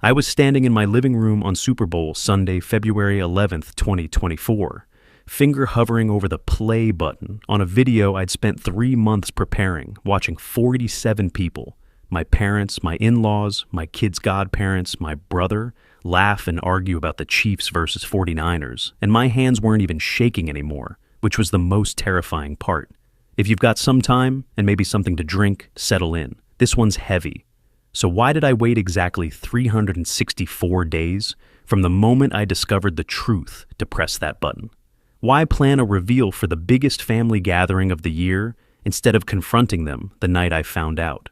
I was standing in my living room on Super Bowl Sunday, February 11th, 2024, finger hovering over the play button on a video I'd spent 3 months preparing, watching 47 people, my parents, my in-laws, my kids' godparents, my brother, laugh and argue about the Chiefs versus 49ers, and my hands weren't even shaking anymore, which was the most terrifying part. If you've got some time and maybe something to drink, settle in. This one's heavy. So why did I wait exactly 364 days from the moment I discovered the truth to press that button? Why plan a reveal for the biggest family gathering of the year instead of confronting them the night I found out?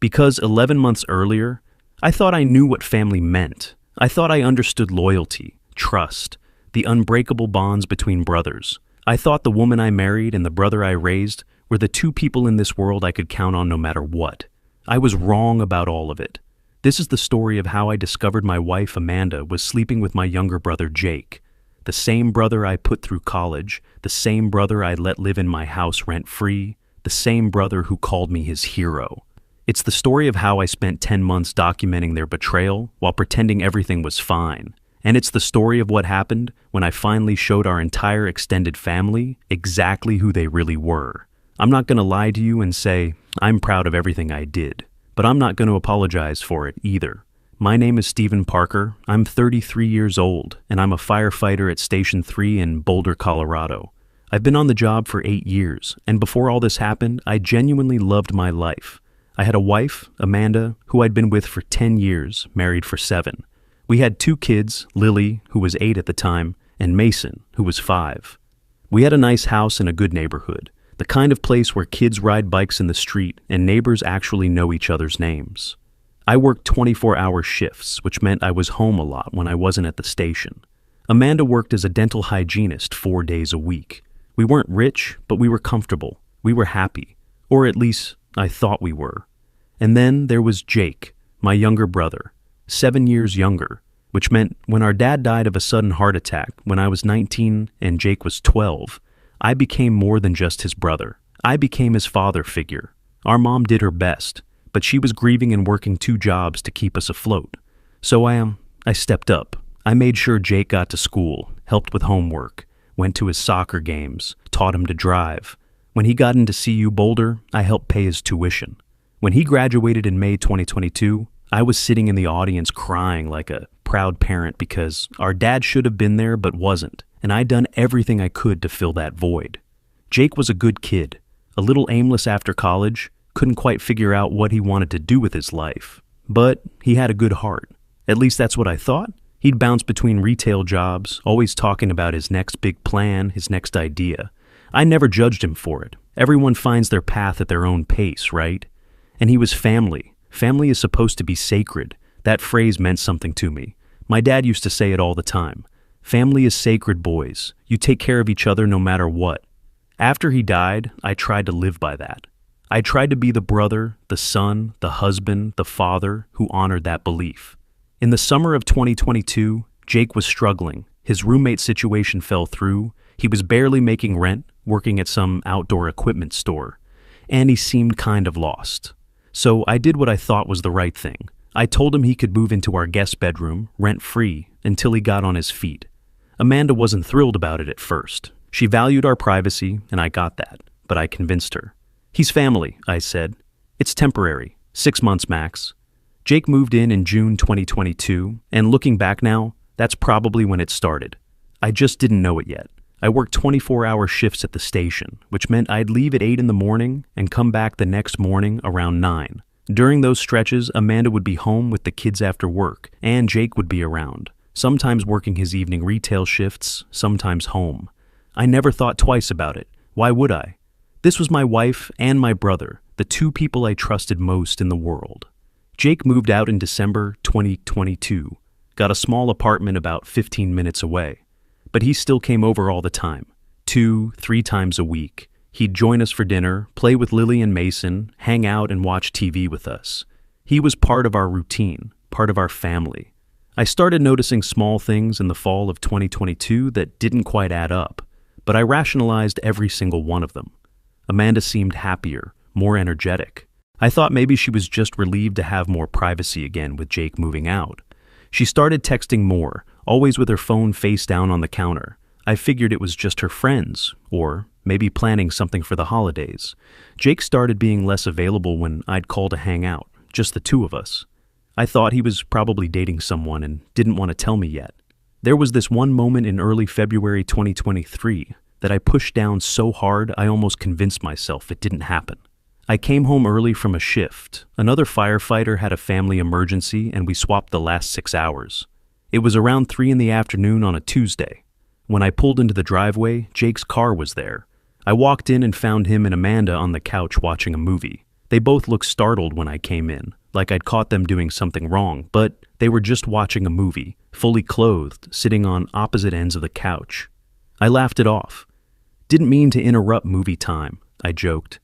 Because 11 months earlier, I thought I knew what family meant. I thought I understood loyalty, trust, the unbreakable bonds between brothers. I thought the woman I married and the brother I raised were the two people in this world I could count on no matter what. I was wrong about all of it. This is the story of how I discovered my wife Amanda was sleeping with my younger brother Jake, the same brother I put through college, the same brother I let live in my house rent-free, the same brother who called me his hero. It's the story of how I spent 10 months documenting their betrayal while pretending everything was fine. And it's the story of what happened when I finally showed our entire extended family exactly who they really were. I'm not going to lie to you and say, I'm proud of everything I did, but I'm not going to apologize for it either. My name is Stephen Parker, I'm 33 years old, and I'm a firefighter at Station 3 in Boulder, Colorado. I've been on the job for 8 years, and before all this happened, I genuinely loved my life. I had a wife, Amanda, who I'd been with for 10 years, married for 7. We had 2 kids, Lily, who was 8 at the time, and Mason, who was 5. We had a nice house in a good neighborhood, the kind of place where kids ride bikes in the street and neighbors actually know each other's names. I worked 24-hour shifts, which meant I was home a lot when I wasn't at the station. Amanda worked as a dental hygienist 4 days a week. We weren't rich, but we were comfortable. We were happy. Or at least, I thought we were. And then there was Jake, my younger brother, 7 years younger, which meant when our dad died of a sudden heart attack when I was 19 and Jake was 12, I became more than just his brother. I became his father figure. Our mom did her best, but she was grieving and working 2 jobs to keep us afloat. So I stepped up. I made sure Jake got to school, helped with homework, went to his soccer games, taught him to drive. When he got into CU Boulder, I helped pay his tuition. When he graduated in May 2022, I was sitting in the audience crying like a proud parent because our dad should have been there but wasn't, and I'd done everything I could to fill that void. Jake was a good kid, a little aimless after college, couldn't quite figure out what he wanted to do with his life. But he had a good heart. At least that's what I thought. He'd bounce between retail jobs, always talking about his next big plan, his next idea. I never judged him for it. Everyone finds their path at their own pace, right? And he was family. Family is supposed to be sacred. That phrase meant something to me. My dad used to say it all the time. Family is sacred, boys. You take care of each other no matter what. After he died, I tried to live by that. I tried to be the brother, the son, the husband, the father who honored that belief. In the summer of 2022, Jake was struggling. His roommate situation fell through. He was barely making rent, working at some outdoor equipment store. And he seemed kind of lost. So I did what I thought was the right thing. I told him he could move into our guest bedroom, rent-free, until he got on his feet. Amanda wasn't thrilled about it at first. She valued our privacy, and I got that, but I convinced her. He's family, I said. It's temporary, 6 months max. Jake moved in June 2022, and looking back now, that's probably when it started. I just didn't know it yet. I worked 24-hour shifts at the station, which meant I'd leave at 8 in the morning and come back the next morning around 9. During those stretches, Amanda would be home with the kids after work, and Jake would be around, sometimes working his evening retail shifts, sometimes home. I never thought twice about it. Why would I? This was my wife and my brother, the 2 people I trusted most in the world. Jake moved out in December 2022, got a small apartment about 15 minutes away. But he still came over all the time, 2-3 times a week. He'd join us for dinner, play with Lily and Mason, hang out and watch TV with us. He was part of our routine, part of our family. I started noticing small things in the fall of 2022 that didn't quite add up, but I rationalized every single one of them. Amanda seemed happier, more energetic. I thought maybe she was just relieved to have more privacy again with Jake moving out. She started texting more, always with her phone face down on the counter. I figured it was just her friends, or maybe planning something for the holidays. Jake started being less available when I'd call to hang out, just the two of us. I thought he was probably dating someone and didn't want to tell me yet. There was this one moment in early February 2023 that I pushed down so hard I almost convinced myself it didn't happen. I came home early from a shift. Another firefighter had a family emergency and we swapped the last 6 hours. It was around 3 in the afternoon on a Tuesday. When I pulled into the driveway, Jake's car was there. I walked in and found him and Amanda on the couch watching a movie. They both looked startled when I came in, like I'd caught them doing something wrong, but they were just watching a movie, fully clothed, sitting on opposite ends of the couch. I laughed it off. Didn't mean to interrupt movie time, I joked.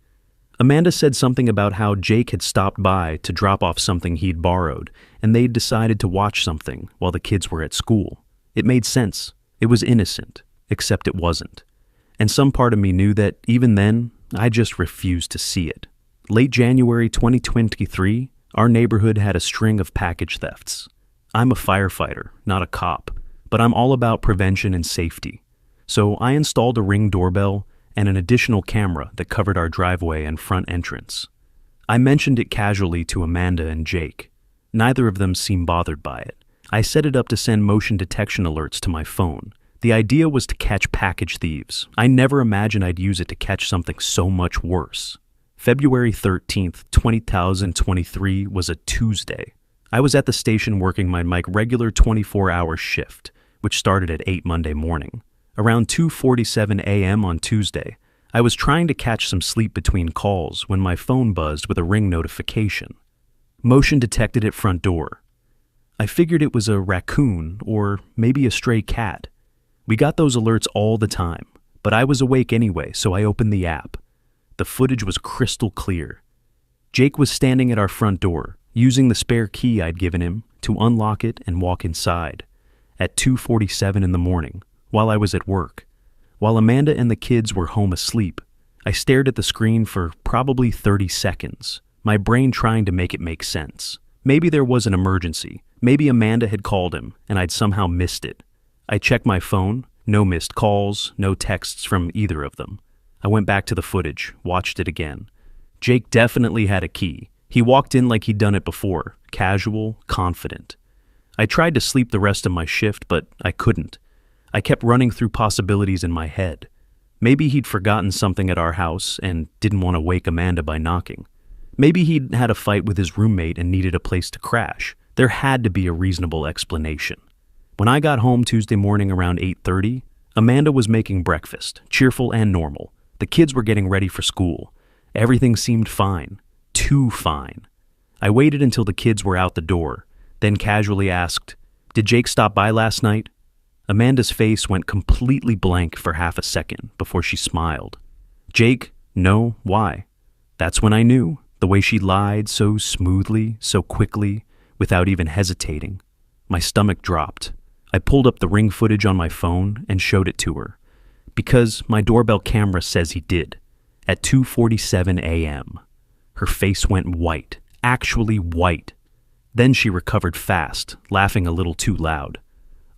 Amanda said something about how Jake had stopped by to drop off something he'd borrowed, and they'd decided to watch something while the kids were at school. It made sense. It was innocent, except it wasn't. And some part of me knew that even then, I just refused to see it. Late January 2023, our neighborhood had a string of package thefts. I'm a firefighter, not a cop, but I'm all about prevention and safety. So I installed a Ring doorbell and an additional camera that covered our driveway and front entrance. I mentioned it casually to Amanda and Jake. Neither of them seemed bothered by it. I set it up to send motion detection alerts to my phone. The idea was to catch package thieves. I never imagined I'd use it to catch something so much worse. February 13th, 2023 was a Tuesday. I was at the station working my regular 24-hour shift, which started at 8 Monday morning. Around 2:47 a.m. on Tuesday, I was trying to catch some sleep between calls when my phone buzzed with a Ring notification. Motion detected at front door. I figured it was a raccoon or maybe a stray cat. We got those alerts all the time, but I was awake anyway, so I opened the app. The footage was crystal clear. Jake was standing at our front door, using the spare key I'd given him to unlock it and walk inside. At 2:47 in the morning, while I was at work. While Amanda and the kids were home asleep, I stared at the screen for probably 30 seconds, my brain trying to make it make sense. Maybe there was an emergency. Maybe Amanda had called him and I'd somehow missed it. I checked my phone, no missed calls, no texts from either of them. I went back to the footage, watched it again. Jake definitely had a key. He walked in like he'd done it before, casual, confident. I tried to sleep the rest of my shift, but I couldn't. I kept running through possibilities in my head. Maybe he'd forgotten something at our house and didn't want to wake Amanda by knocking. Maybe he'd had a fight with his roommate and needed a place to crash. There had to be a reasonable explanation. When I got home Tuesday morning around 8:30, Amanda was making breakfast, cheerful and normal. The kids were getting ready for school. Everything seemed fine. Too fine. I waited until the kids were out the door, then casually asked, "Did Jake stop by last night?" Amanda's face went completely blank for half a second before she smiled. "Jake? No, why?" That's when I knew, the way she lied so smoothly, so quickly, without even hesitating. My stomach dropped. I pulled up the Ring footage on my phone and showed it to her. Because my doorbell camera says he did. At 2:47 a.m. Her face went white, actually white. Then she recovered fast, laughing a little too loud.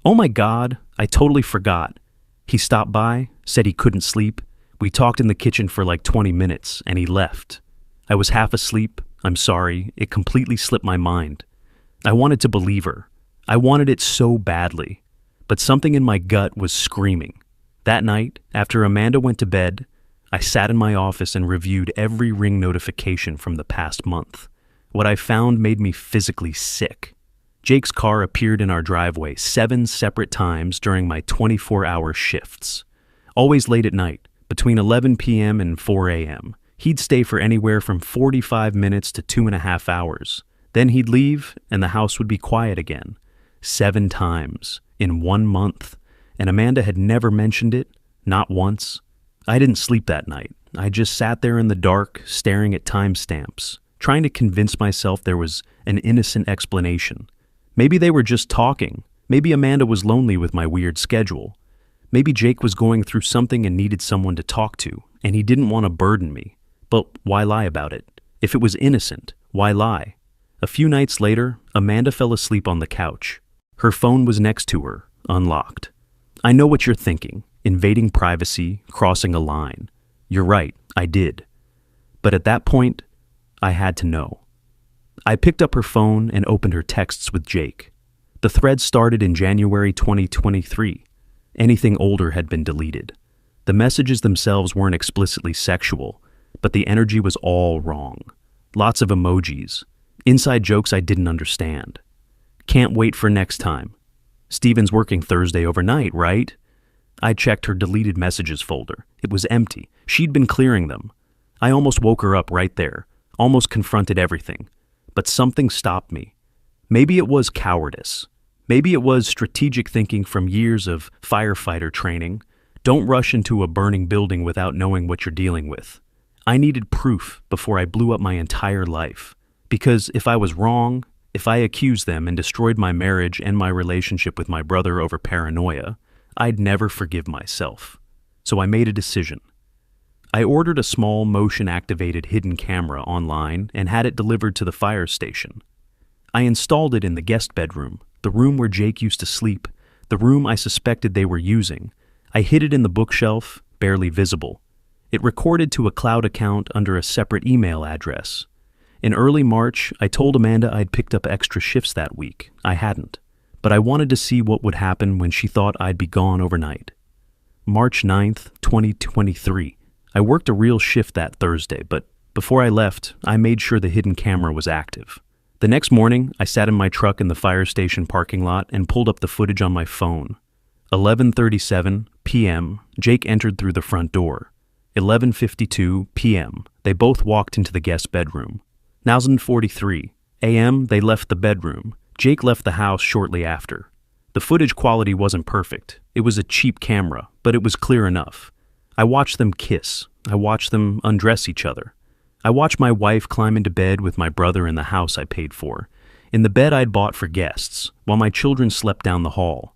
"Oh my God, I totally forgot. He stopped by, said he couldn't sleep. We talked in the kitchen for like 20 minutes, and he left. I was half asleep. I'm sorry. It completely slipped my mind." I wanted to believe her. I wanted it so badly. But something in my gut was screaming. That night, after Amanda went to bed, I sat in my office and reviewed every Ring notification from the past month. What I found made me physically sick. Jake's car appeared in our driveway 7 separate times during my 24-hour shifts. Always late at night, between 11 p.m. and 4 a.m. He'd stay for anywhere from 45 minutes to 2.5 hours. Then he'd leave, and the house would be quiet again. 7 times, in 1 month. And Amanda had never mentioned it, not once. I didn't sleep that night. I just sat there in the dark, staring at timestamps, trying to convince myself there was an innocent explanation. Maybe they were just talking. Maybe Amanda was lonely with my weird schedule. Maybe Jake was going through something and needed someone to talk to, and he didn't want to burden me. But why lie about it? If it was innocent, why lie? A few nights later, Amanda fell asleep on the couch. Her phone was next to her, unlocked. I know what you're thinking, invading privacy, crossing a line. You're right, I did. But at that point, I had to know. I picked up her phone and opened her texts with Jake. The thread started in January 2023. Anything older had been deleted. The messages themselves weren't explicitly sexual, but the energy was all wrong. Lots of emojis. Inside jokes I didn't understand. Can't wait for next time. Steven's working Thursday overnight, right? I checked her deleted messages folder. It was empty. She'd been clearing them. I almost woke her up right there, almost confronted everything. But something stopped me. Maybe it was cowardice. Maybe it was strategic thinking from years of firefighter training. Don't rush into a burning building without knowing what you're dealing with. I needed proof before I blew up my entire life. Because if I was wrong, if I accused them and destroyed my marriage and my relationship with my brother over paranoia, I'd never forgive myself. So I made a decision. I ordered a small motion-activated hidden camera online and had it delivered to the fire station. I installed it in the guest bedroom, the room where Jake used to sleep, the room I suspected they were using. I hid it in the bookshelf, barely visible. It recorded to a cloud account under a separate email address. In early March, I told Amanda I'd picked up extra shifts that week. I hadn't, but I wanted to see what would happen when she thought I'd be gone overnight. March 9th, 2023. I worked a real shift that Thursday, but before I left, I made sure the hidden camera was active. The next morning, I sat in my truck in the fire station parking lot and pulled up the footage on my phone. 11:37 p.m., Jake entered through the front door. 11:52 p.m., they both walked into the guest bedroom. 9:43 a.m., they left the bedroom. Jake left the house shortly after. The footage quality wasn't perfect. It was a cheap camera, but it was clear enough. I watched them kiss. I watched them undress each other. I watched my wife climb into bed with my brother in the house I paid for, in the bed I'd bought for guests, while my children slept down the hall.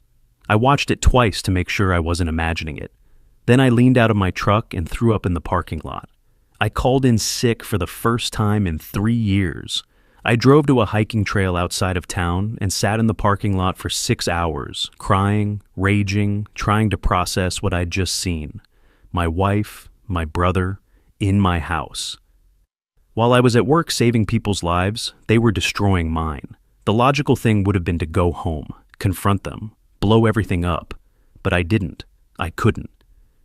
I watched it twice to make sure I wasn't imagining it. Then I leaned out of my truck and threw up in the parking lot. I called in sick for the first time in 3 years. I drove to a hiking trail outside of town and sat in the parking lot for 6 hours, crying, raging, trying to process what I'd just seen. My wife, my brother, in my house. While I was at work saving people's lives, they were destroying mine. The logical thing would have been to go home, confront them, blow everything up. But I didn't. I couldn't.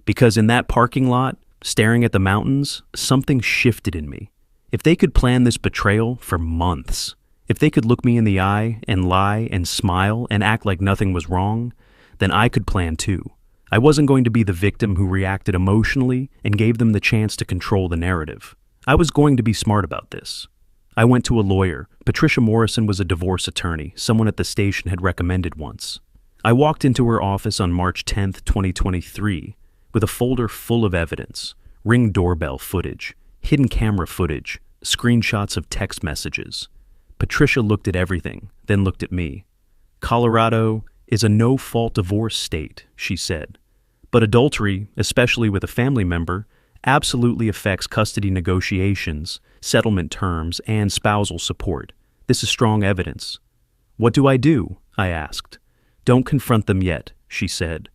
Because in that parking lot, staring at the mountains, something shifted in me. If they could plan this betrayal for months, if they could look me in the eye and lie and smile and act like nothing was wrong, then I could plan too. I wasn't going to be the victim who reacted emotionally and gave them the chance to control the narrative. I was going to be smart about this. I went to a lawyer. Patricia Morrison was a divorce attorney, someone at the station had recommended once. I walked into her office on March 10th, 2023, with a folder full of evidence, Ring doorbell footage, hidden camera footage, screenshots of text messages. Patricia looked at everything, then looked at me. Colorado is a no-fault divorce state, she said. But adultery, especially with a family member, absolutely affects custody negotiations, settlement terms, and spousal support. This is strong evidence. What do? I asked. Don't confront them yet, she said.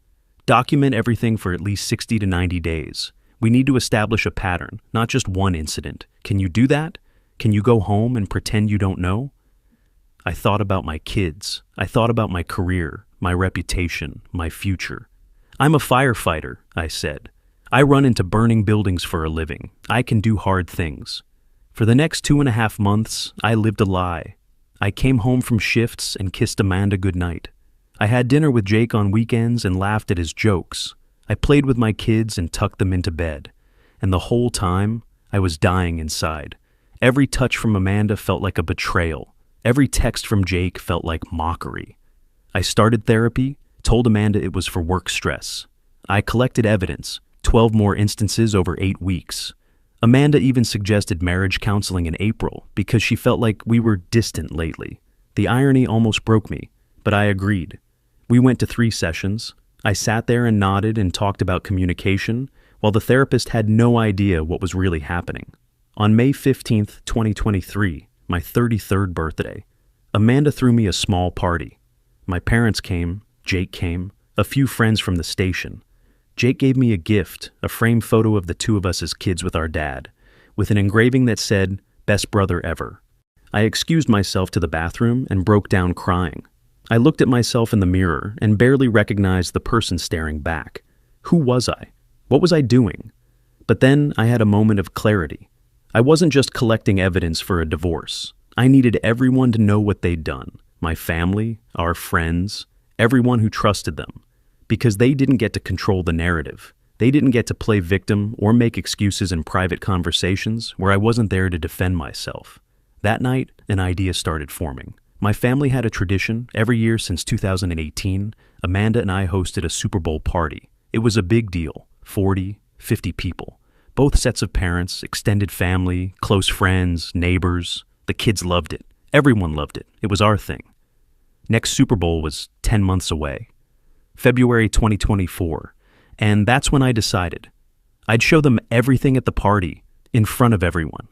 Document everything for at least 60 to 90 days. We need to establish a pattern, not just one incident. Can you do that? Can you go home and pretend you don't know? I thought about my kids. I thought about my career, my reputation, my future. I'm a firefighter, I said. I run into burning buildings for a living. I can do hard things. For the next 2.5 months, I lived a lie. I came home from shifts and kissed Amanda goodnight. I had dinner with Jake on weekends and laughed at his jokes. I played with my kids and tucked them into bed. And the whole time, I was dying inside. Every touch from Amanda felt like a betrayal. Every text from Jake felt like mockery. I started therapy, told Amanda it was for work stress. I collected evidence, 12 more instances over 8 weeks. Amanda even suggested marriage counseling in April because she felt like we were distant lately. The irony almost broke me, but I agreed. We went to 3 sessions. I sat there and nodded and talked about communication, while the therapist had no idea what was really happening. On May 15th, 2023, my 33rd birthday, Amanda threw me a small party. My parents came, Jake came, a few friends from the station. Jake gave me a gift, a framed photo of the two of us as kids with our dad, with an engraving that said, "Best brother ever." I excused myself to the bathroom and broke down crying. I looked at myself in the mirror and barely recognized the person staring back. Who was I? What was I doing? But then I had a moment of clarity. I wasn't just collecting evidence for a divorce. I needed everyone to know what they'd done. My family, our friends, everyone who trusted them. Because they didn't get to control the narrative. They didn't get to play victim or make excuses in private conversations where I wasn't there to defend myself. That night, an idea started forming. My family had a tradition. Every year since 2018, Amanda and I hosted a Super Bowl party. It was a big deal. 40, 50 people. Both sets of parents, extended family, close friends, neighbors. The kids loved it. Everyone loved it. It was our thing. Next Super Bowl was 10 months away. February 2024. And that's when I decided. I'd show them everything at the party, in front of everyone.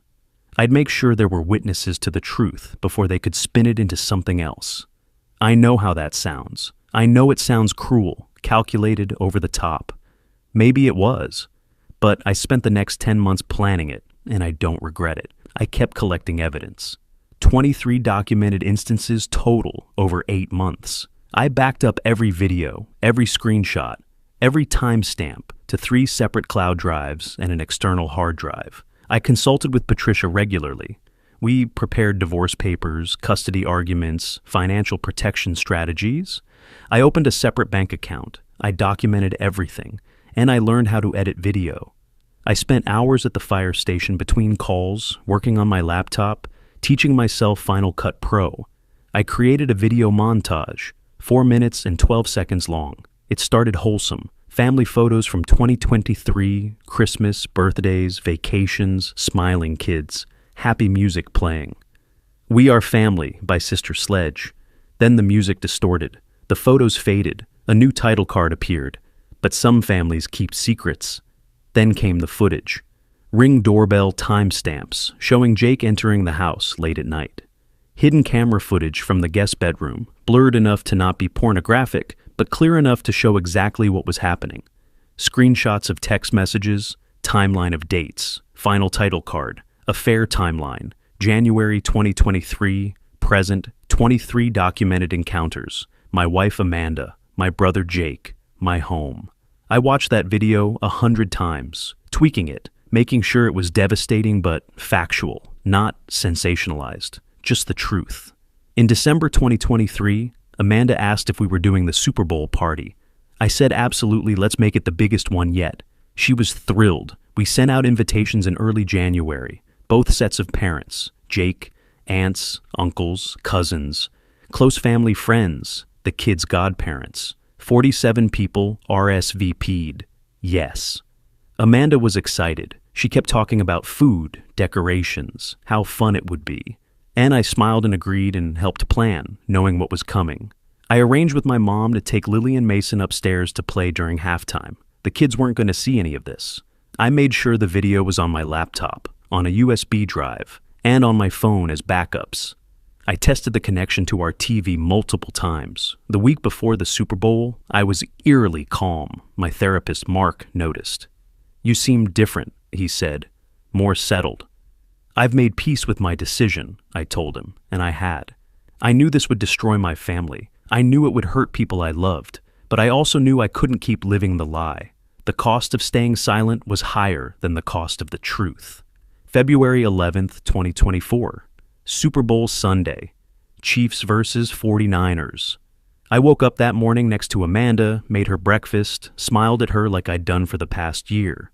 I'd make sure there were witnesses to the truth before they could spin it into something else. I know how that sounds. I know it sounds cruel, calculated, over the top. Maybe it was. But I spent the next 10 months planning it, and I don't regret it. I kept collecting evidence. 23 documented instances total over 8 months. I backed up every video, every screenshot, every timestamp to 3 separate cloud drives and an external hard drive. I consulted with Patricia regularly. We prepared divorce papers, custody arguments, financial protection strategies. I opened a separate bank account. I documented everything, and I learned how to edit video. I spent hours at the fire station between calls, working on my laptop, teaching myself Final Cut Pro. I created a video montage, 4 minutes and 12 seconds long. It started wholesome. Family photos from 2023, Christmas, birthdays, vacations, smiling kids, happy music playing. We Are Family by Sister Sledge. Then the music distorted. The photos faded. A new title card appeared. But some families keep secrets. Then came the footage. Ring doorbell timestamps showing Jake entering the house late at night. Hidden camera footage from the guest bedroom, blurred enough to not be pornographic, but clear enough to show exactly what was happening. Screenshots of text messages, timeline of dates, final title card, affair timeline, January 2023, present, 23 documented encounters, my wife Amanda, my brother Jake, my home. I watched that video 100 times, tweaking it, making sure it was devastating but factual, not sensationalized, just the truth. In December 2023, Amanda asked if we were doing the Super Bowl party. I said absolutely, let's make it the biggest one yet. She was thrilled. We sent out invitations in early January, both sets of parents, Jake, aunts, uncles, cousins, close family friends, the kids' godparents. 47 people RSVP'd. Yes. Amanda was excited. She kept talking about food, decorations, how fun it would be. And I smiled and agreed and helped plan, knowing what was coming. I arranged with my mom to take Lily and Mason upstairs to play during halftime. The kids weren't going to see any of this. I made sure the video was on my laptop, on a USB drive, and on my phone as backups. I tested the connection to our TV multiple times. The week before the Super Bowl, I was eerily calm. My therapist, Mark, noticed. "You seem different," he said, "more settled." "I've made peace with my decision," I told him, and I had. I knew this would destroy my family. I knew it would hurt people I loved, but I also knew I couldn't keep living the lie. The cost of staying silent was higher than the cost of the truth. February 11th, 2024. Super Bowl Sunday. Chiefs versus 49ers. I woke up that morning next to Amanda, made her breakfast, smiled at her like I'd done for the past year.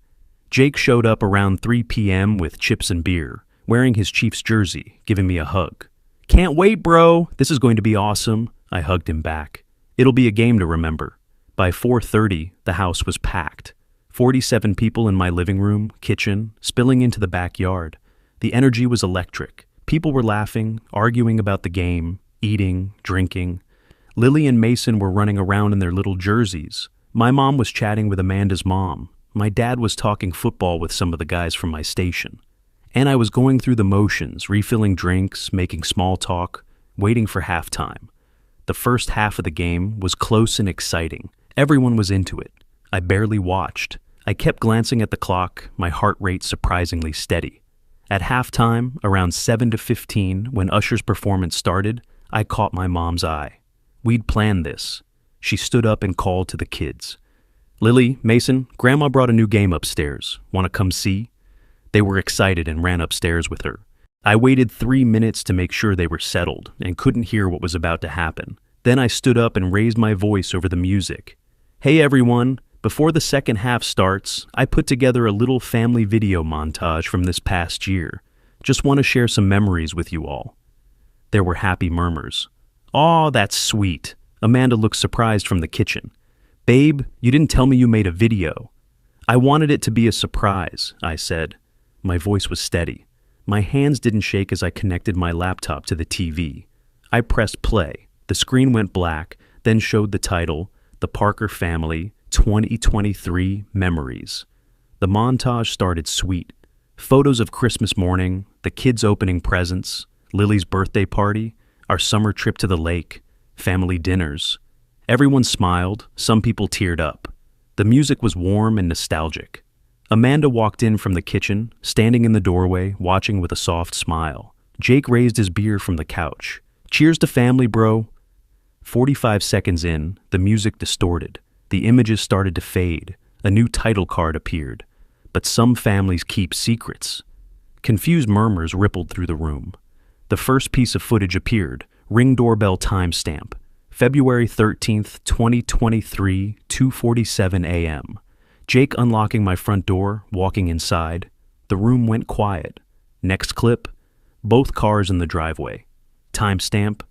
Jake showed up around 3 p.m. with chips and beer, wearing his Chiefs jersey, giving me a hug. "Can't wait, bro. This is going to be awesome." I hugged him back. "It'll be a game to remember." By 4:30, the house was packed. 47 people in my living room, kitchen, spilling into the backyard. The energy was electric. People were laughing, arguing about the game, eating, drinking. Lily and Mason were running around in their little jerseys. My mom was chatting with Amanda's mom. My dad was talking football with some of the guys from my station. And I was going through the motions, refilling drinks, making small talk, waiting for halftime. The first half of the game was close and exciting. Everyone was into it. I barely watched. I kept glancing at the clock, my heart rate surprisingly steady. At halftime, around 7-15, when Usher's performance started, I caught my mom's eye. We'd planned this. She stood up and called to the kids. "Lily, Mason, Grandma brought a new game upstairs. Want to come see?" They were excited and ran upstairs with her. I waited 3 minutes to make sure they were settled and couldn't hear what was about to happen. Then I stood up and raised my voice over the music. "Hey everyone, before the second half starts, I put together a little family video montage from this past year. Just want to share some memories with you all." There were happy murmurs. "Aw, that's sweet." Amanda looked surprised from the kitchen. "Babe, you didn't tell me you made a video." "I wanted it to be a surprise," I said. My voice was steady. My hands didn't shake as I connected my laptop to the TV. I pressed play. The screen went black, then showed the title, The Parker Family, 2023 Memories. The montage started sweet. Photos of Christmas morning, the kids opening presents, Lily's birthday party, our summer trip to the lake, family dinners. Everyone smiled, some people teared up. The music was warm and nostalgic. Amanda walked in from the kitchen, standing in the doorway, watching with a soft smile. Jake raised his beer from the couch. "Cheers to family, bro." 45 seconds in, the music distorted. The images started to fade. A new title card appeared. But some families keep secrets. Confused murmurs rippled through the room. The first piece of footage appeared. Ring doorbell timestamp. February 13th, 2023, 2:47 a.m. Jake unlocking my front door, walking inside. The room went quiet. Next clip, both cars in the driveway. Timestamp,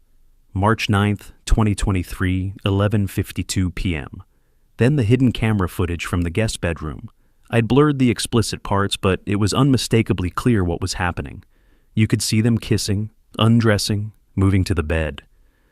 March 9th, 2023, 11:52 p.m. Then the hidden camera footage from the guest bedroom. I'd blurred the explicit parts, but it was unmistakably clear what was happening. You could see them kissing, undressing, moving to the bed.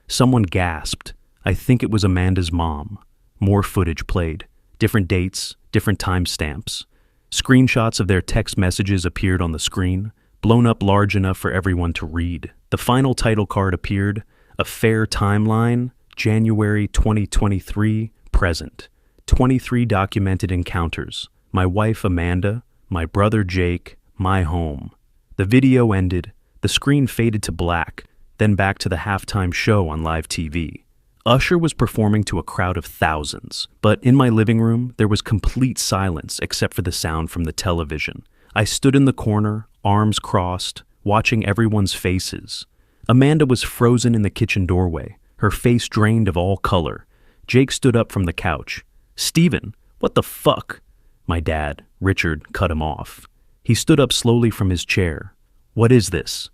Someone gasped. I think it was Amanda's mom. More footage played. Different dates, different timestamps. Screenshots of their text messages appeared on the screen, blown up large enough for everyone to read. The final title card appeared, A Fair Timeline, January 2023, present. 23 documented encounters. My wife Amanda, my brother Jake, my home. The video ended. The screen faded to black, then back to the halftime show on live TV. Usher was performing to a crowd of thousands, but in my living room, there was complete silence except for the sound from the television. I stood in the corner, arms crossed, watching everyone's faces. Amanda was frozen in the kitchen doorway, her face drained of all color. Jake stood up from the couch. "Steven, what the fuck?" My dad, Richard, cut him off. He stood up slowly from his chair. "What is this?"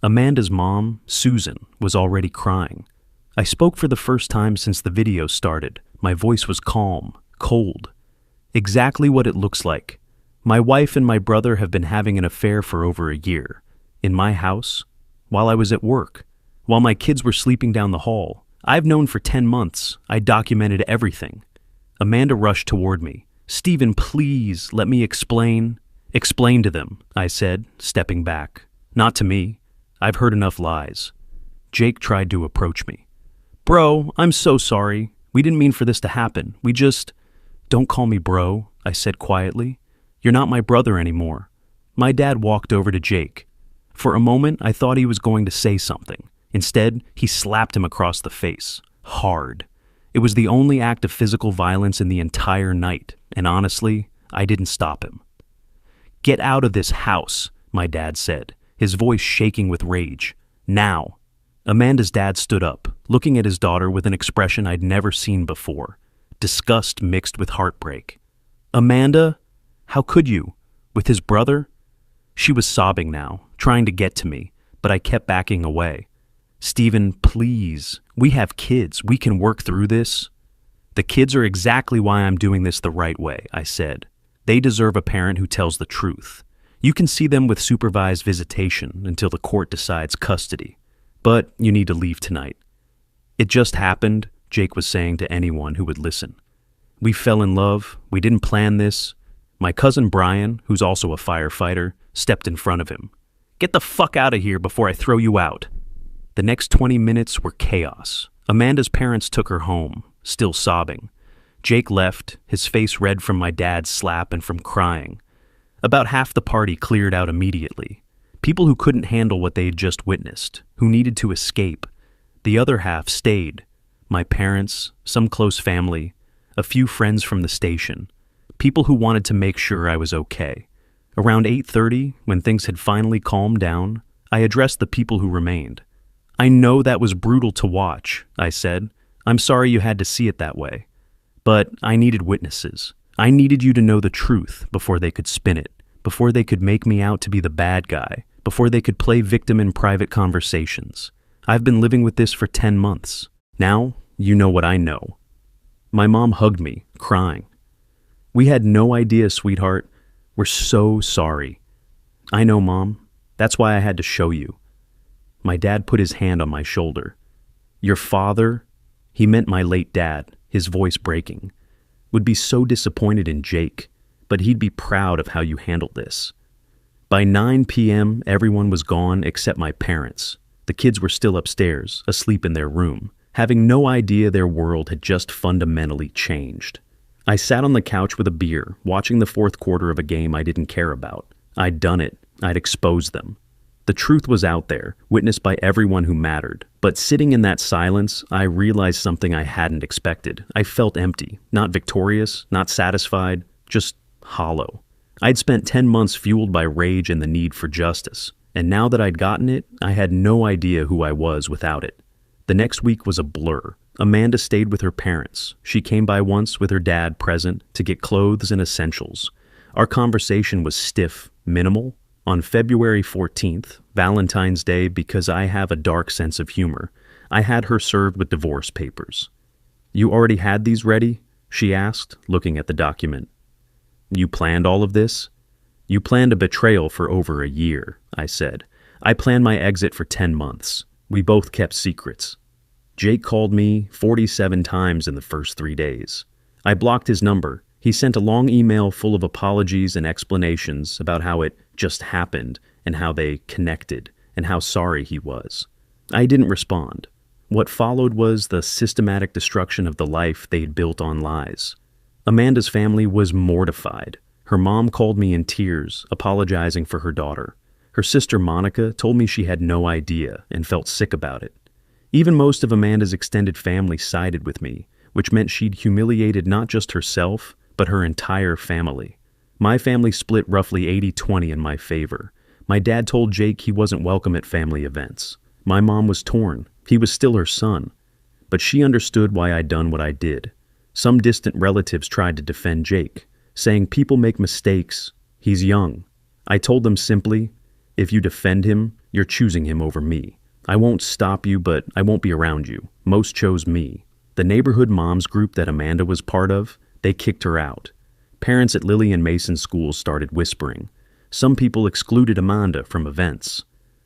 Amanda's mom, Susan, was already crying. I spoke for the first time since the video started. My voice was calm, cold. "Exactly what it looks like. My wife and my brother have been having an affair for over a year. In my house, while I was at work, while my kids were sleeping down the hall. I've known for 10 months. I documented everything." Amanda rushed toward me. "Steven, please, let me explain." "Explain to them," I said, stepping back. "Not to me. I've heard enough lies." Jake tried to approach me. "Bro, I'm so sorry. We didn't mean for this to happen. We just—" "Don't call me bro," I said quietly. "You're not my brother anymore." My dad walked over to Jake. For a moment, I thought he was going to say something. Instead, he slapped him across the face. Hard. It was the only act of physical violence in the entire night, and honestly, I didn't stop him. "Get out of this house," my dad said, his voice shaking with rage. "Now." Amanda's dad stood up, looking at his daughter with an expression I'd never seen before. Disgust mixed with heartbreak. "Amanda? How could you? With his brother?" She was sobbing now, trying to get to me, but I kept backing away. "Steven, please. We have kids. We can work through this." "The kids are exactly why I'm doing this the right way," I said. "They deserve a parent who tells the truth. You can see them with supervised visitation until the court decides custody. But you need to leave tonight." "It just happened," Jake was saying to anyone who would listen. "We fell in love. We didn't plan this." My cousin Brian, who's also a firefighter, stepped in front of him. "Get the fuck out of here before I throw you out." The next 20 minutes were chaos. Amanda's parents took her home, still sobbing. Jake left, his face red from my dad's slap and from crying. About half the party cleared out immediately. People who couldn't handle what they had just witnessed, who needed to escape. The other half stayed. My parents, some close family, a few friends from the station. People who wanted to make sure I was okay. Around 8:30, when things had finally calmed down, I addressed the people who remained. "I know that was brutal to watch," I said. "I'm sorry you had to see it that way. But I needed witnesses. I needed you to know the truth before they could spin it, before they could make me out to be the bad guy, before they could play victim in private conversations. I've been living with this for 10 months. Now, you know what I know." My mom hugged me, crying. "We had no idea, sweetheart. We're so sorry." "I know, Mom. That's why I had to show you." My dad put his hand on my shoulder. "Your father," he meant my late dad, his voice breaking, "would be so disappointed in Jake, but he'd be proud of how you handled this." By 9 p.m., everyone was gone except my parents. The kids were still upstairs, asleep in their room, having no idea their world had just fundamentally changed. I sat on the couch with a beer, watching the fourth quarter of a game I didn't care about. I'd done it. I'd exposed them. The truth was out there, witnessed by everyone who mattered. But sitting in that silence, I realized something I hadn't expected. I felt empty, not victorious, not satisfied, just hollow. I'd spent 10 months fueled by rage and the need for justice. And now that I'd gotten it, I had no idea who I was without it. The next week was a blur. Amanda stayed with her parents. She came by once with her dad present to get clothes and essentials. Our conversation was stiff, minimal. On February 14th, Valentine's Day, because I have a dark sense of humor, I had her served with divorce papers. "You already had these ready?" she asked, looking at the document. "You planned all of this?" "You planned a betrayal for over a year," I said. "I planned my exit for 10 months. We both kept secrets." Jake called me 47 times in the first 3 days. I blocked his number. He sent a long email full of apologies and explanations about how it just happened and how they connected and how sorry he was. I didn't respond. What followed was the systematic destruction of the life they'd built on lies. Amanda's family was mortified. Her mom called me in tears, apologizing for her daughter. Her sister Monica told me she had no idea and felt sick about it. Even most of Amanda's extended family sided with me, which meant she'd humiliated not just herself, but her entire family. My family split roughly 80-20 in my favor. My dad told Jake he wasn't welcome at family events. My mom was torn. He was still her son. But she understood why I'd done what I did. Some distant relatives tried to defend Jake, saying people make mistakes. He's young. I told them simply, if you defend him, you're choosing him over me. I won't stop you, but I won't be around you. Most chose me. The neighborhood moms group that Amanda was part of, they kicked her out. Parents at Lily and Mason schools started whispering. Some people excluded Amanda from events.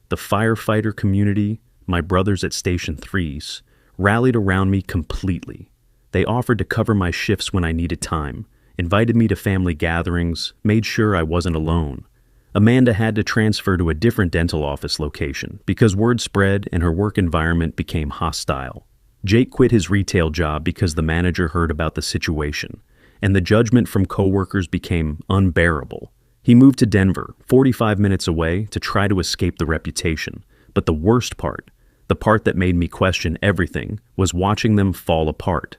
The firefighter community, my brothers at Station 3s, rallied around me completely. They offered to cover my shifts when I needed time, invited me to family gatherings, made sure I wasn't alone. Amanda had to transfer to a different dental office location because word spread and her work environment became hostile. Jake quit his retail job because the manager heard about the situation, and the judgment from coworkers became unbearable. He moved to Denver, 45 minutes away, to try to escape the reputation. But the worst part, the part that made me question everything, was watching them fall apart.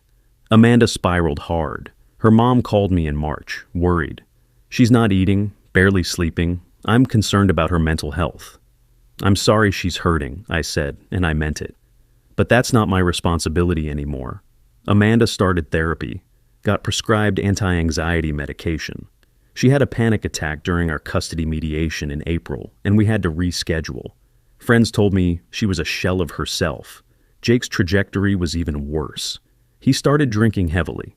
Amanda spiraled hard. Her mom called me in March, worried. She's not eating, barely sleeping. I'm concerned about her mental health. "I'm sorry she's hurting," I said, and I meant it. But that's not my responsibility anymore. Amanda started therapy, got prescribed anti-anxiety medication. She had a panic attack during our custody mediation in April, and we had to reschedule. Friends told me she was a shell of herself. Jake's trajectory was even worse. He started drinking heavily.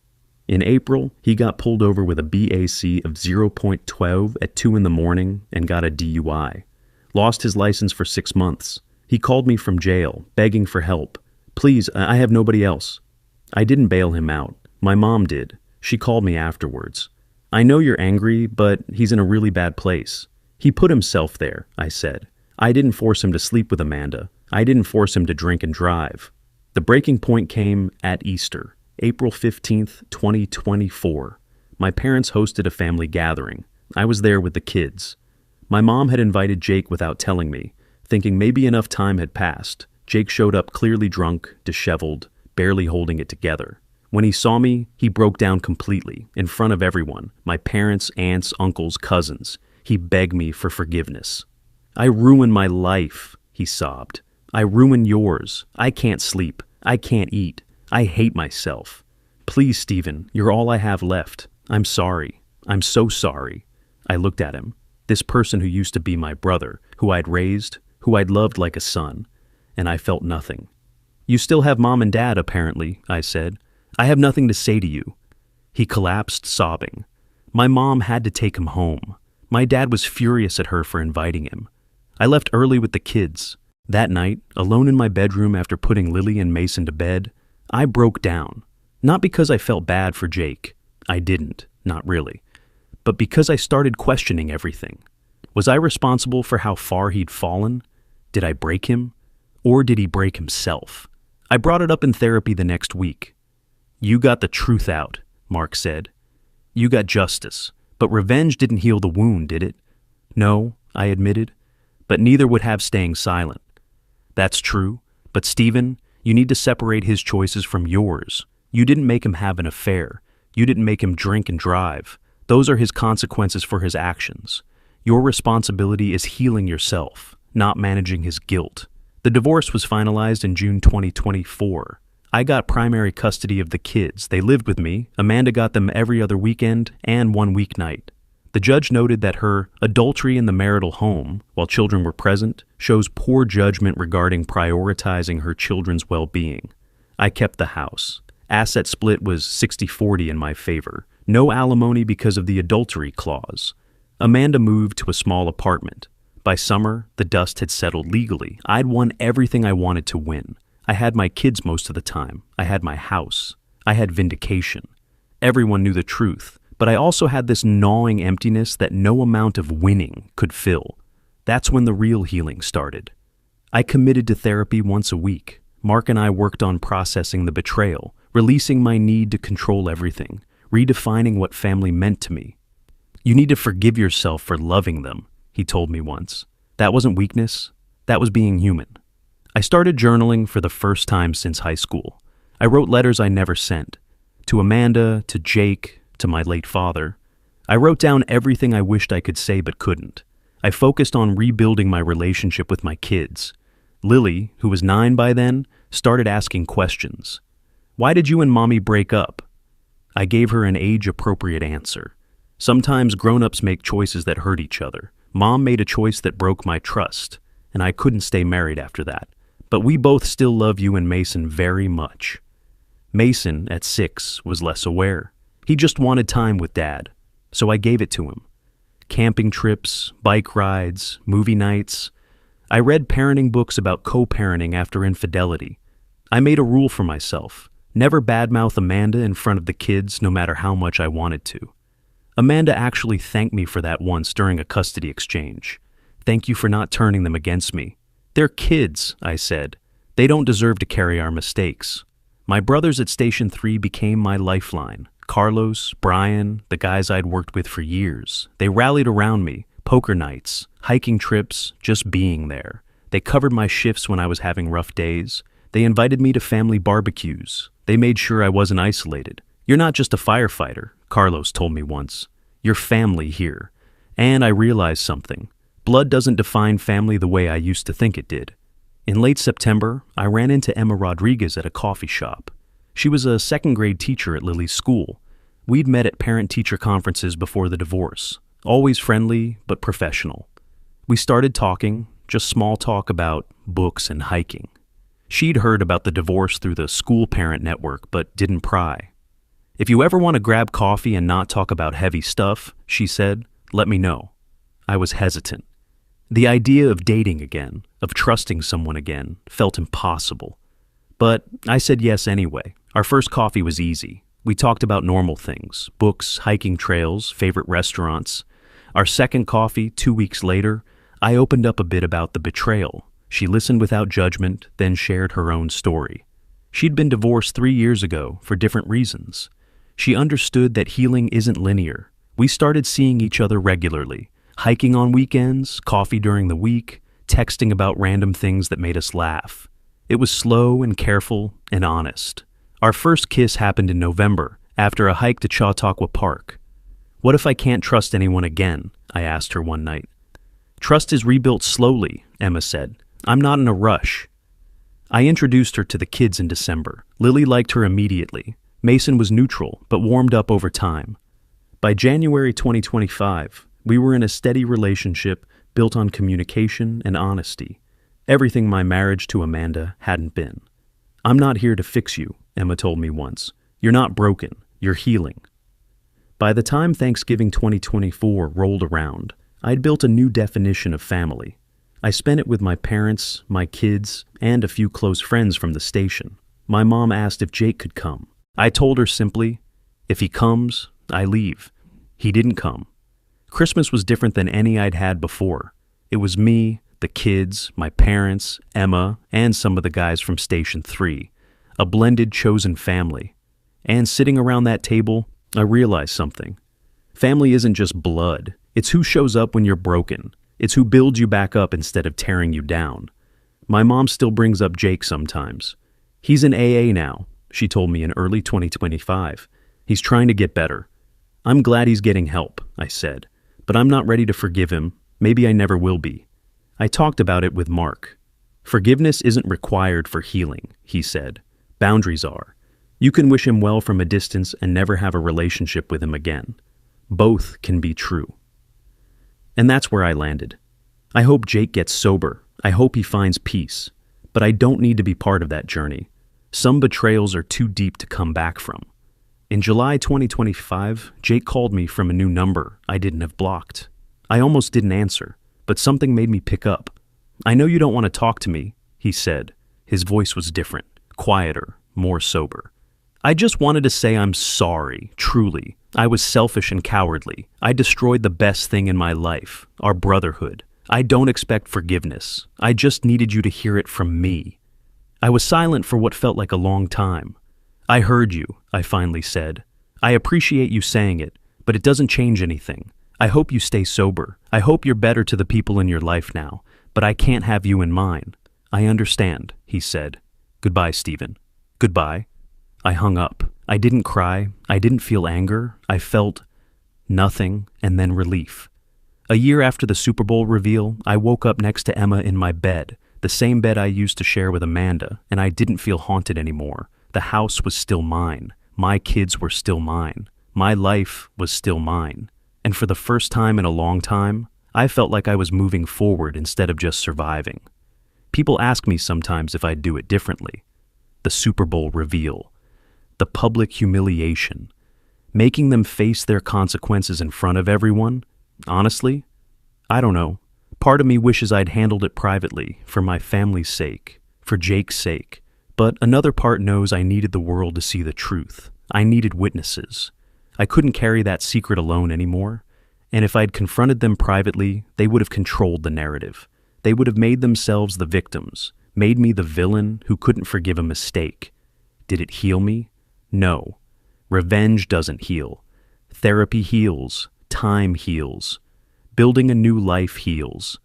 In April, he got pulled over with a BAC of 0.12 at 2 in the morning and got a DUI. Lost his license for 6 months. He called me from jail, begging for help. "Please, I have nobody else." I didn't bail him out. My mom did. She called me afterwards. "I know you're angry, but he's in a really bad place." "He put himself there," I said. "I didn't force him to sleep with Amanda. I didn't force him to drink and drive." The breaking point came at Easter, April 15th, 2024. My parents hosted a family gathering. I was there with the kids. My mom had invited Jake without telling me, thinking maybe enough time had passed. Jake showed up clearly drunk, disheveled, barely holding it together. When he saw me, he broke down completely, in front of everyone, my parents, aunts, uncles, cousins. He begged me for forgiveness. "I ruined my life," he sobbed. "I ruined yours. I can't sleep. I can't eat. I hate myself. Please, Stephen, you're all I have left. I'm sorry. I'm so sorry." I looked at him, this person who used to be my brother, who I'd raised, who I'd loved like a son, and I felt nothing. "You still have mom and dad, apparently," I said. "I have nothing to say to you." He collapsed, sobbing. My mom had to take him home. My dad was furious at her for inviting him. I left early with the kids. That night, alone in my bedroom after putting Lily and Mason to bed, I broke down. Not because I felt bad for Jake. I didn't, not really. But because I started questioning everything. Was I responsible for how far he'd fallen? Did I break him? Or did he break himself? I brought it up in therapy the next week. "You got the truth out," Mark said. "You got justice. But revenge didn't heal the wound, did it?" "No," I admitted. "But neither would have staying silent." "That's true. But Stephen, you need to separate his choices from yours. You didn't make him have an affair. You didn't make him drink and drive. Those are his consequences for his actions. Your responsibility is healing yourself, not managing his guilt." The divorce was finalized in June 2024. I got primary custody of the kids. They lived with me. Amanda got them every other weekend and one weeknight. The judge noted that her adultery in the marital home, while children were present, shows poor judgment regarding prioritizing her children's well-being. I kept the house. Asset split was 60-40 in my favor. No alimony because of the adultery clause. Amanda moved to a small apartment. By summer, the dust had settled legally. I'd won everything I wanted to win. I had my kids most of the time. I had my house. I had vindication. Everyone knew the truth. But I also had this gnawing emptiness that no amount of winning could fill. That's when the real healing started. I committed to therapy once a week. Mark and I worked on processing the betrayal, releasing my need to control everything, redefining what family meant to me. "You need to forgive yourself for loving them," he told me once. That wasn't weakness. That was being human. I started journaling for the first time since high school. I wrote letters I never sent. To Amanda, to Jake, to my late father. I wrote down everything I wished I could say but couldn't. I focused on rebuilding my relationship with my kids. Lily, who was 9 by then, started asking questions. "Why did you and Mommy break up?" I gave her an age-appropriate answer. Sometimes grown-ups make choices that hurt each other. Mom made a choice that broke my trust, and I couldn't stay married after that. But we both still love you and Mason very much. Mason, at 6, was less aware. He just wanted time with Dad, so I gave it to him. Camping trips, bike rides, movie nights. I read parenting books about co-parenting after infidelity. I made a rule for myself, never badmouth Amanda in front of the kids no matter how much I wanted to. Amanda actually thanked me for that once during a custody exchange. "Thank you for not turning them against me." "They're kids," I said. "They don't deserve to carry our mistakes." My brothers at Station 3 became my lifeline. Carlos, Brian, the guys I'd worked with for years. They rallied around me, poker nights, hiking trips, just being there. They covered my shifts when I was having rough days. They invited me to family barbecues. They made sure I wasn't isolated. "You're not just a firefighter," Carlos told me once. "You're family here." And I realized something. Blood doesn't define family the way I used to think it did. In late September, I ran into Emma Rodriguez at a coffee shop. She was a second-grade teacher at Lily's school. We'd met at parent-teacher conferences before the divorce, always friendly but professional. We started talking, just small talk about books and hiking. She'd heard about the divorce through the school parent network but didn't pry. "If you ever want to grab coffee and not talk about heavy stuff," she said, "let me know." I was hesitant. The idea of dating again, of trusting someone again, felt impossible. But I said yes anyway. Our first coffee was easy. We talked about normal things, books, hiking trails, favorite restaurants. Our second coffee, 2 weeks later, I opened up a bit about the betrayal. She listened without judgment, then shared her own story. She'd been divorced 3 years ago for different reasons. She understood that healing isn't linear. We started seeing each other regularly, hiking on weekends, coffee during the week, texting about random things that made us laugh. It was slow and careful and honest. Our first kiss happened in November, after a hike to Chautauqua Park. "What if I can't trust anyone again?" I asked her one night. "Trust is rebuilt slowly," Emma said. "I'm not in a rush." I introduced her to the kids in December. Lily liked her immediately. Mason was neutral, but warmed up over time. By January 2025, we were in a steady relationship built on communication and honesty. Everything my marriage to Amanda hadn't been. "I'm not here to fix you," Emma told me once. "You're not broken, you're healing." By the time Thanksgiving 2024 rolled around, I'd built a new definition of family. I spent it with my parents, my kids, and a few close friends from the station. My mom asked if Jake could come. I told her simply, "If he comes, I leave." He didn't come. Christmas was different than any I'd had before. It was me, the kids, my parents, Emma, and some of the guys from Station 3. A blended chosen family. And sitting around that table, I realized something. Family isn't just blood. It's who shows up when you're broken. It's who builds you back up instead of tearing you down. My mom still brings up Jake sometimes. "He's in AA now," she told me in early 2025. "He's trying to get better." "I'm glad he's getting help," I said, "but I'm not ready to forgive him. Maybe I never will be." I talked about it with Mark. "Forgiveness isn't required for healing," he said. "Boundaries are. You can wish him well from a distance and never have a relationship with him again. Both can be true." And that's where I landed. I hope Jake gets sober. I hope he finds peace. But I don't need to be part of that journey. Some betrayals are too deep to come back from. In July 2025, Jake called me from a new number I didn't have blocked. I almost didn't answer, but something made me pick up. "I know you don't want to talk to me," he said. His voice was different, quieter, more sober. "I just wanted to say I'm sorry, truly. I was selfish and cowardly. I destroyed the best thing in my life, our brotherhood. I don't expect forgiveness. I just needed you to hear it from me." I was silent for what felt like a long time. "I heard you," I finally said. "I appreciate you saying it, but it doesn't change anything. I hope you stay sober. I hope you're better to the people in your life now, but I can't have you in mine." "I understand," he said. "Goodbye, Stephen." "Goodbye." I hung up. I didn't cry. I didn't feel anger. I felt nothing and then relief. A year after the Super Bowl reveal, I woke up next to Emma in my bed, the same bed I used to share with Amanda, and I didn't feel haunted anymore. The house was still mine. My kids were still mine. My life was still mine. And for the first time in a long time, I felt like I was moving forward instead of just surviving. People ask me sometimes if I'd do it differently. The Super Bowl reveal. The public humiliation. Making them face their consequences in front of everyone. Honestly, I don't know. Part of me wishes I'd handled it privately, for my family's sake, for Jake's sake. But another part knows I needed the world to see the truth. I needed witnesses. I couldn't carry that secret alone anymore. And if I'd confronted them privately, they would have controlled the narrative. They would have made themselves the victims, made me the villain who couldn't forgive a mistake. Did it heal me? No. Revenge doesn't heal. Therapy heals. Time heals. Building a new life heals.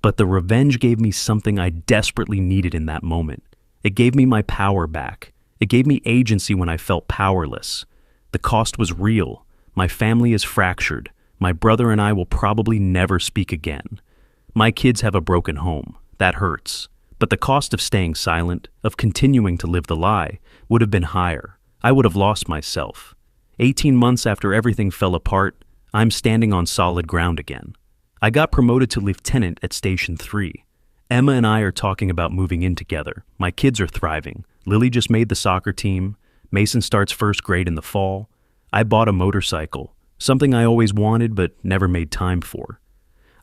But the revenge gave me something I desperately needed in that moment. It gave me my power back. It gave me agency when I felt powerless. The cost was real. My family is fractured. My brother and I will probably never speak again. My kids have a broken home. That hurts. But the cost of staying silent, of continuing to live the lie, would have been higher. I would have lost myself. 18 months after everything fell apart, I'm standing on solid ground again. I got promoted to lieutenant at Station 3. Emma and I are talking about moving in together. My kids are thriving. Lily just made the soccer team. Mason starts first grade in the fall. I bought a motorcycle, something I always wanted but never made time for.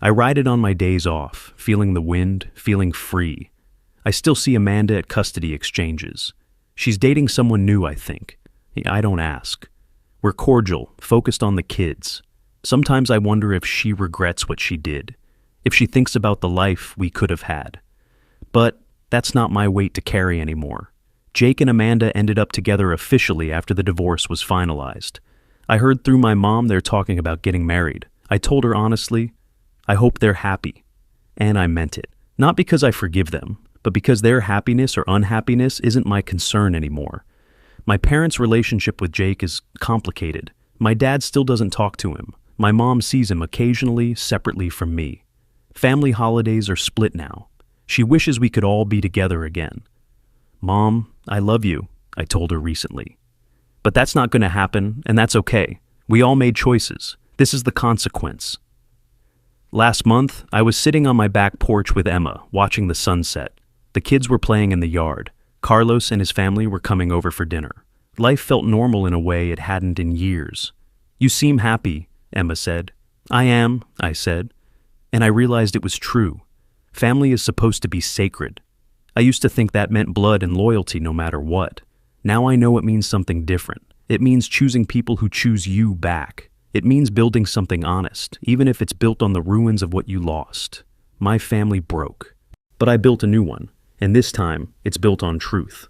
I ride it on my days off, feeling the wind, feeling free. I still see Amanda at custody exchanges. She's dating someone new, I think. I don't ask. We're cordial, focused on the kids. Sometimes I wonder if she regrets what she did, if she thinks about the life we could have had. But that's not my weight to carry anymore. Jake and Amanda ended up together officially after the divorce was finalized. I heard through my mom they're talking about getting married. I told her honestly, I hope they're happy. And I meant it. Not because I forgive them, but because their happiness or unhappiness isn't my concern anymore. My parents' relationship with Jake is complicated. My dad still doesn't talk to him. My mom sees him occasionally, separately from me. Family holidays are split now. She wishes we could all be together again. Mom, I love you, I told her recently. But that's not going to happen, and that's okay. We all made choices. This is the consequence. Last month, I was sitting on my back porch with Emma, watching the sunset. The kids were playing in the yard. Carlos and his family were coming over for dinner. Life felt normal in a way it hadn't in years. You seem happy, Emma said. I am, I said. And I realized it was true. Family is supposed to be sacred. I used to think that meant blood and loyalty no matter what. Now I know it means something different. It means choosing people who choose you back. It means building something honest, even if it's built on the ruins of what you lost. My family broke. But I built a new one, and this time it's built on truth.